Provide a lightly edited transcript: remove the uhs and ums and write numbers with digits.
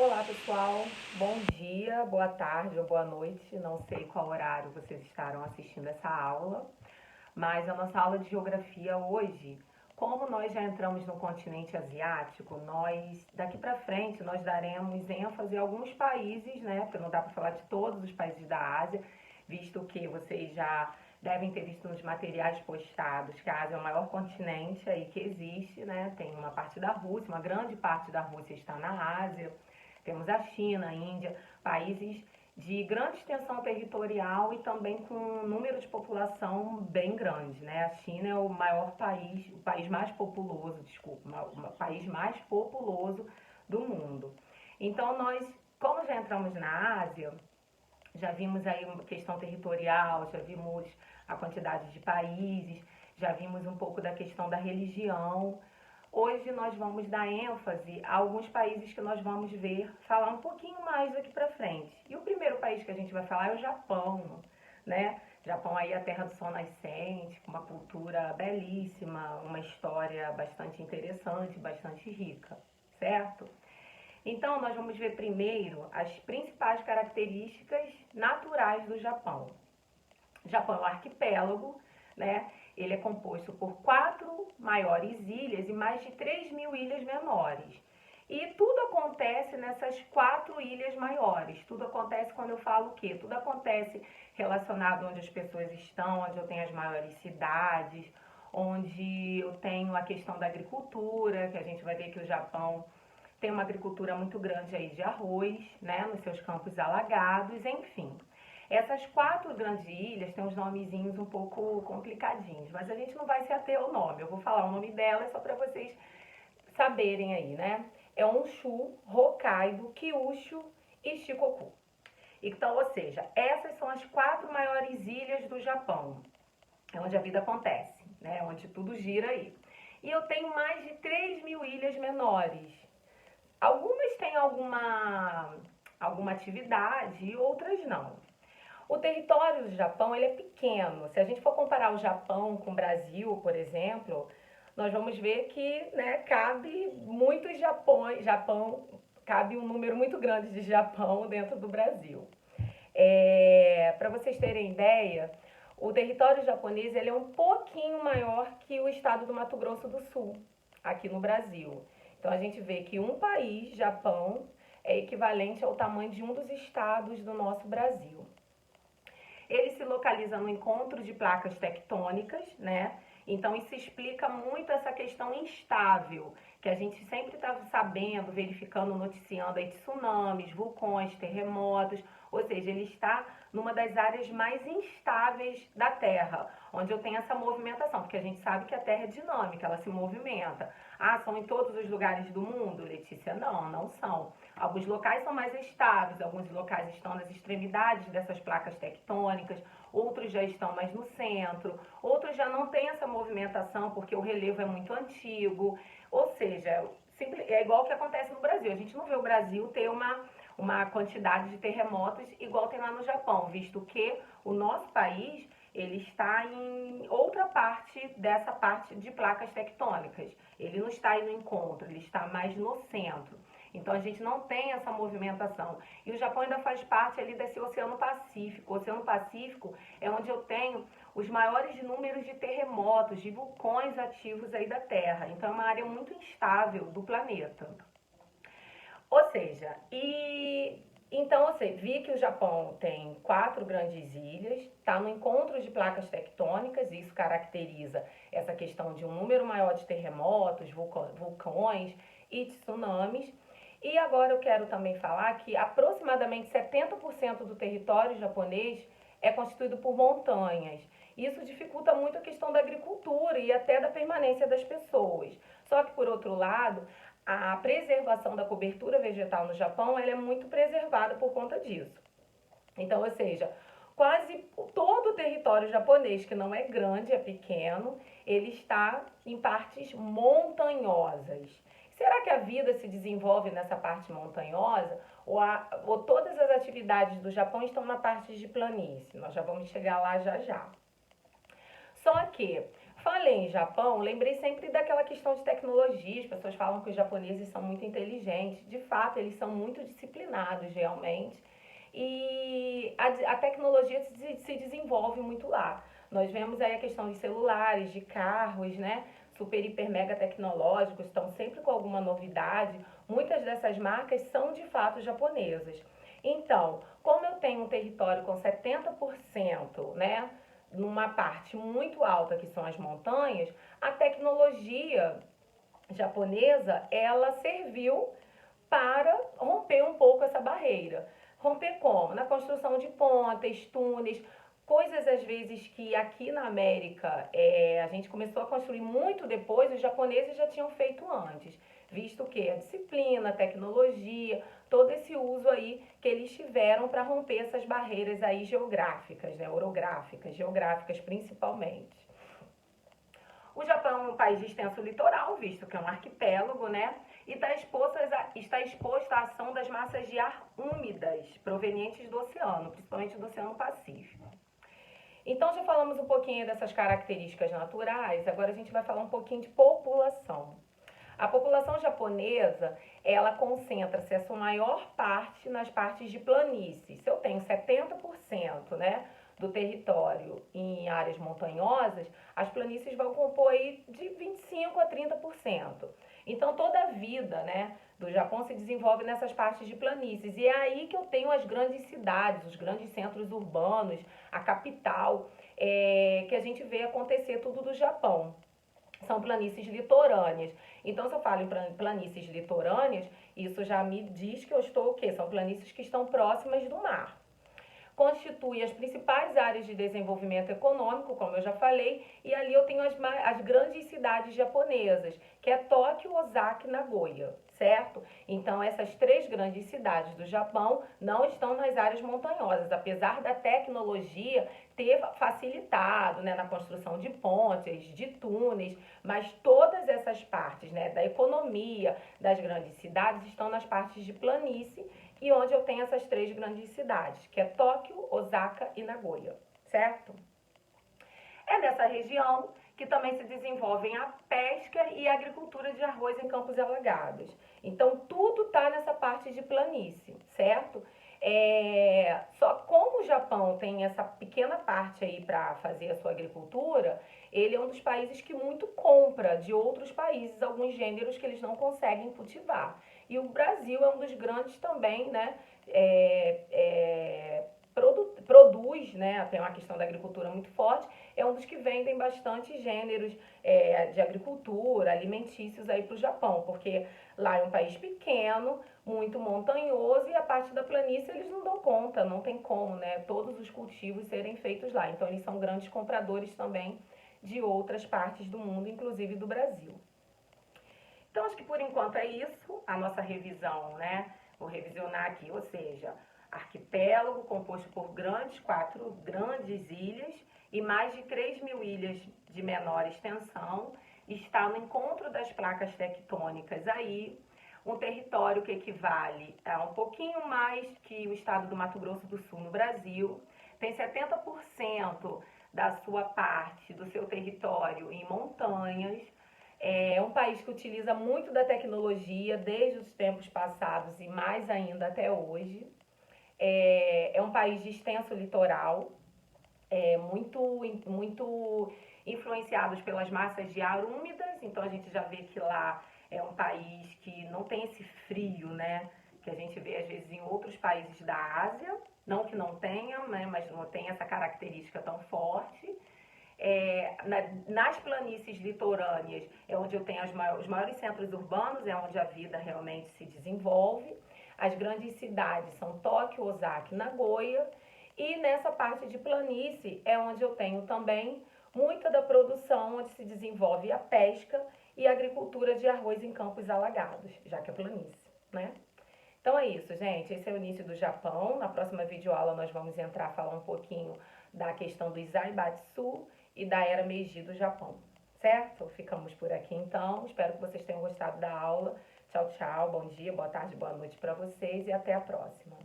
Olá pessoal, bom dia, boa tarde ou boa noite, não sei qual horário vocês estarão assistindo essa aula, mas a nossa aula de geografia hoje, como nós já entramos no continente asiático, daqui para frente nós daremos ênfase a alguns países, né, porque não dá para falar de todos os países da Ásia, visto que vocês já devem ter visto nos materiais postados que a Ásia é o maior continente aí que existe, né, tem uma parte da Rússia, uma grande parte da Rússia está na Ásia. Temos a China, a Índia, países de grande extensão territorial e também com um número de população bem grande, né? A China é o maior país, o país mais populoso, o país mais populoso do mundo. Então nós, como já entramos na Ásia, já vimos aí uma questão territorial, já vimos a quantidade de países, já vimos um pouco da questão da religião. Hoje nós vamos dar ênfase a alguns países que nós vamos ver, falar um pouquinho mais daqui para frente. E o primeiro país que a gente vai falar é o Japão, né? Japão aí é a terra do sol nascente, com uma cultura belíssima, uma história bastante interessante, bastante rica, certo? Então nós vamos ver primeiro as principais características naturais do Japão. O Japão é um arquipélago, né? Ele é composto por 4 maiores ilhas e mais de 3.000 ilhas menores. E tudo acontece nessas 4 ilhas maiores. Tudo acontece quando eu falo o quê? Tudo acontece relacionado onde as pessoas estão, onde eu tenho as maiores cidades, onde eu tenho a questão da agricultura, que a gente vai ver que o Japão tem uma agricultura muito grande aí de arroz, né, nos seus campos alagados, enfim. Essas 4 grandes ilhas têm uns nomezinhos um pouco complicadinhos, mas a gente não vai se ater ao nome. Eu vou falar o nome delas só para vocês saberem aí, né? É Honshu, Hokkaido, Kyushu e Shikoku. Então, ou seja, essas são as 4 maiores ilhas do Japão. É onde a vida acontece, né? Onde tudo gira aí. E eu tenho mais de 3.000 ilhas menores. Algumas têm alguma atividade e outras não. O território do Japão ele é pequeno. Se a gente for comparar o Japão com o Brasil, por exemplo, nós vamos ver que, né, cabe muitos cabe um número muito grande de Japão dentro do Brasil. Para vocês terem ideia, o território japonês ele é um pouquinho maior que o estado do Mato Grosso do Sul, aqui no Brasil. Então a gente vê que um país, Japão, é equivalente ao tamanho de um dos estados do nosso Brasil. Ele se localiza no encontro de placas tectônicas, né? Então isso explica muito essa questão instável, que a gente sempre está sabendo, verificando, noticiando aí tsunamis, vulcões, terremotos, ou seja, ele está numa das áreas mais instáveis da Terra, onde eu tenho essa movimentação, porque a gente sabe que a Terra é dinâmica, ela se movimenta. Ah, são em todos os lugares do mundo, Letícia? Não, não são. Alguns locais são mais estáveis, alguns locais estão nas extremidades dessas placas tectônicas, outros já estão mais no centro, outros já não têm essa movimentação porque o relevo é muito antigo, ou seja, é igual o que acontece no Brasil. A gente não vê o Brasil ter uma quantidade de terremotos igual tem lá no Japão, visto que o nosso país ele está em outra parte dessa parte de placas tectônicas. Ele não está aí no encontro, ele está mais no centro. Então a gente não tem essa movimentação. E o Japão ainda faz parte ali desse Oceano Pacífico. O Oceano Pacífico é onde eu tenho os maiores números de terremotos, de vulcões ativos aí da Terra. Então é uma área muito instável do planeta. Ou seja, então você vi que o Japão tem 4 grandes ilhas, está no encontro de placas tectônicas, e isso caracteriza essa questão de um número maior de terremotos, vulcões e tsunamis. E agora eu quero também falar que aproximadamente 70% do território japonês é constituído por montanhas. Isso dificulta muito a questão da agricultura e até da permanência das pessoas. Só que, por outro lado, a preservação da cobertura vegetal no Japão ela é muito preservada por conta disso. Então, ou seja, quase todo o território japonês, que não é grande, é pequeno, ele está em partes montanhosas. Será que a vida se desenvolve nessa parte montanhosa ou todas as atividades do Japão estão na parte de planície? Nós já vamos chegar lá já já. Só que, Falei em Japão, lembrei sempre daquela questão de tecnologia. As pessoas falam que os japoneses são muito inteligentes. De fato, eles são muito disciplinados, realmente. E a tecnologia se desenvolve muito lá. Nós vemos aí a questão de celulares, de carros, né? Super, hiper, mega tecnológicos, estão sempre com alguma novidade. Muitas dessas marcas são de fato japonesas. Então, como eu tenho um território com 70%, né? Numa parte muito alta que são as montanhas, a tecnologia japonesa, ela serviu para romper um pouco essa barreira. Romper como? Na construção de pontes, túneis, coisas às vezes que aqui na América a gente começou a construir muito depois, os japoneses já tinham feito antes, visto que a disciplina, a tecnologia, todo esse uso aí que eles tiveram para romper essas barreiras aí geográficas, né, orográficas, geográficas principalmente. O Japão é um país de extenso litoral, visto que é um arquipélago, né? E está exposto à ação das massas de ar úmidas provenientes do oceano, principalmente do Oceano Pacífico. Então, já falamos um pouquinho dessas características naturais, agora a gente vai falar um pouquinho de população. A população japonesa, ela concentra-se a sua maior parte nas partes de planícies. Se eu tenho 70%, né, do território em áreas montanhosas, as planícies vão compor aí de 25 a 30%. Então, toda a vida, né, do Japão se desenvolve nessas partes de planícies. E é aí que eu tenho as grandes cidades, os grandes centros urbanos, a capital, que a gente vê acontecer tudo do Japão. São planícies litorâneas. Então, se eu falo em planícies litorâneas, isso já me diz que eu estou o quê? São planícies que estão próximas do mar. Constitui as principais áreas de desenvolvimento econômico, como eu já falei, e ali eu tenho as grandes cidades japonesas, que é Tóquio, Osaka e Nagoya, certo? Então, essas três grandes cidades do Japão não estão nas áreas montanhosas, apesar da tecnologia ter facilitado, né, na construção de pontes, de túneis, mas todas essas partes, né, da economia das grandes cidades estão nas partes de planície, e onde eu tenho essas três grandes cidades, que é Tóquio, Osaka e Nagoya, certo? É nessa região que também se desenvolvem a pesca e a agricultura de arroz em campos alagados. Então, tudo está nessa parte de planície, certo? Só como o Japão tem essa pequena parte aí para fazer a sua agricultura, ele é um dos países que muito compra de outros países alguns gêneros que eles não conseguem cultivar. E o Brasil é um dos grandes também, né? Produz, né? Tem uma questão da agricultura muito forte, é um dos que vendem bastante gêneros de agricultura, alimentícios aí para o Japão, porque lá é um país pequeno, muito montanhoso e a parte da planície eles não dão conta, não tem como, né? Todos os cultivos serem feitos lá. Então eles são grandes compradores também de outras partes do mundo, inclusive do Brasil. Então acho que por enquanto é isso, a nossa revisão, né? Vou revisionar aqui, ou seja, arquipélago composto por quatro grandes ilhas e mais de 3.000 ilhas de menor extensão, está no encontro das placas tectônicas aí, um território que equivale a um pouquinho mais que o estado do Mato Grosso do Sul no Brasil, tem 70% da sua parte, do seu território em montanhas, é um país que utiliza muito da tecnologia desde os tempos passados e mais ainda até hoje. É um país de extenso litoral, muito influenciados pelas massas de ar úmidas, então a gente já vê que lá é um país que não tem esse frio, né, que a gente vê às vezes em outros países da Ásia, não que não tenha, né, mas não tem essa característica tão forte. Nas planícies litorâneas é onde eu tenho os maiores centros urbanos, é onde a vida realmente se desenvolve. As grandes cidades são Tóquio, Osaka e Nagoya. E nessa parte de planície é onde eu tenho também muita da produção, onde se desenvolve a pesca e a agricultura de arroz em campos alagados, já que é planície, né? Então é isso, gente. Esse é o início do Japão. Na próxima videoaula nós vamos entrar a falar um pouquinho da questão do Zaibatsu e da Era Meiji do Japão, certo? Ficamos por aqui então. Espero que vocês tenham gostado da aula. Tchau, tchau. Bom dia, boa tarde, boa noite para vocês e até a próxima.